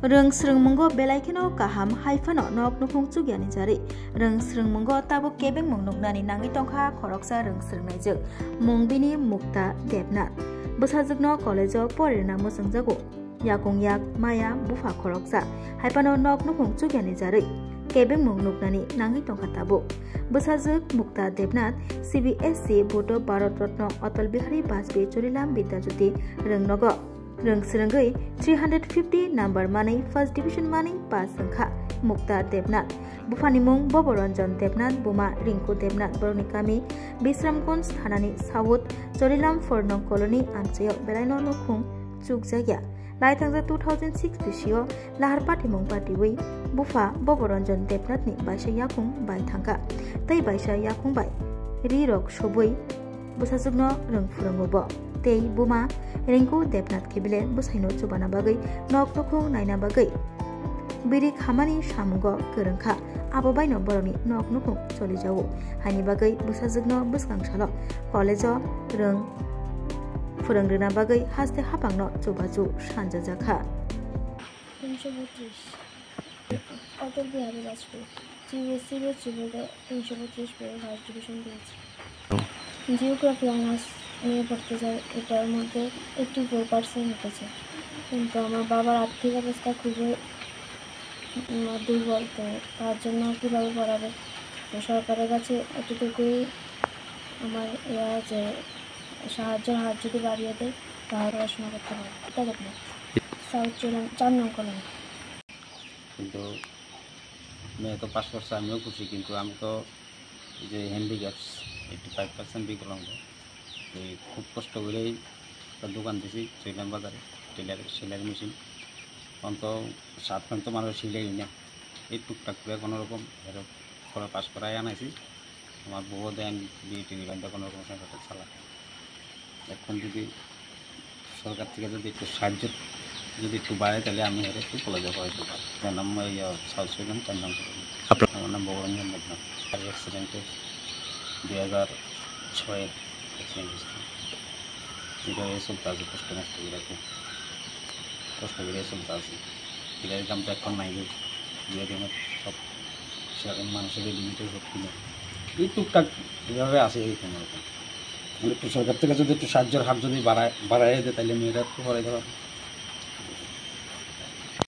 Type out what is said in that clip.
Rung srungmungo belaikeno kaham haifano nok nukung chugyani jari. Rung srungmungo tabo kebeng mung nuknani nangi tongkha khoroksa rung srungnaijak. Mungbini Mukta Debnath. Bwsajukno college o porirna musungjago. Yakung yak maya bufa khoroksa. Haifano nok nukung chugyani jari. Kebeng mung nuknani nangi tongkha tabo. Bwsajuk Mukta Debnath CBSC Bodo Bharat Ratna Atal Bihari Bajpayee Chorilam Bidyajyoti Rungnogo. Rung srungui 350 number mani first division mani pass sangkha Mukta Debnath. Bufani mung Boboranjan Debnath Buma Rinku Debnath Boroni kami Bisramgunj thanani South Chorilam Fornong colony amchayo belaino nukung chugjagya. Laitangja 2006 bisio lahar patimung patiwi Bufa Boboranjan Debnath ni baisa yakung bai thangka. Tai baisa yakung bai rirok sobui bwsajukno rung phurungobo. Tei Buma Rinku Debnath kibile busaino chubana bagai nok nukung naina bagai biri khamani samungo gorengkha abo baino boroni nok nukung choli jawo hani bagai busajukno busgangsalo college o rung phurungrena bagai haste hapangno chubaju sanjajakha 332 Atal Bihari Vajpayee GSC বোর্ডে 332 পেয়ে first division পেয়েছি geography honours নিয়ে পড়তে চাই এটার মধ্যে 84% উঠেছে কিন্তু আমার বাবার আর্থিক অবস্থা খুবই দুর্বল তো তার জন্য কীভাবে পড়াবে তো সরকারের কাছে এতটুকুই আমার যে সাহায্যের হাত যদি বাড়িয়ে দেয় তাহলে পড়াশোনা করতে পারবে এটা দেখলাম সাউথ চললাম 4 নং কলোনি কিন্তু মেয়ে তো পাস করছে আমিও খুশি কিন্তু আমি তো যে হ্যান্ডিক্যাপস 85% বিকলাঙ্গ খুব কষ্ট করেই দোকান দিয়েছি চৈলাম বাজারে সেলাই মেশিন অন্ত 7 ঘন্টা মানুষ সিলাই না এই টুকটাক করে কোনোরকম পড়া পাস করাই আনাইছি আমার বউ দেন বিউটি লাইনটা কোনোরকম সংসারটা চালা এখন যদি সরকার থেকে যদি একটু সাহায্য যদি একটু বাড়ে তাহলে আমি একটু কলেজে পড়াইতে পারি তার নাম সাউথ সুইডেন তার নাম আমার নাম ববরঞ্জন দেবনাথ আর অ্যাক্সিডেন্টে 2006 অ্যাক্সিডেন্ট হয়েছিল এটা চলতে আছে কষ্ট নষ্ট করে চলতে আছে এটার দাম তো এখন নাই দিয়ে সব সেরকম মানুষের লিমিটেড সব কিনে এই টুকটাক এভাবে আসে এই কোনো রকম একটু সরকার থেকে যদি একটু সাহায্যের হাত যদি বাড়ায় দেয় তাহলে মেয়েরা একটু পড়াইতে পারবে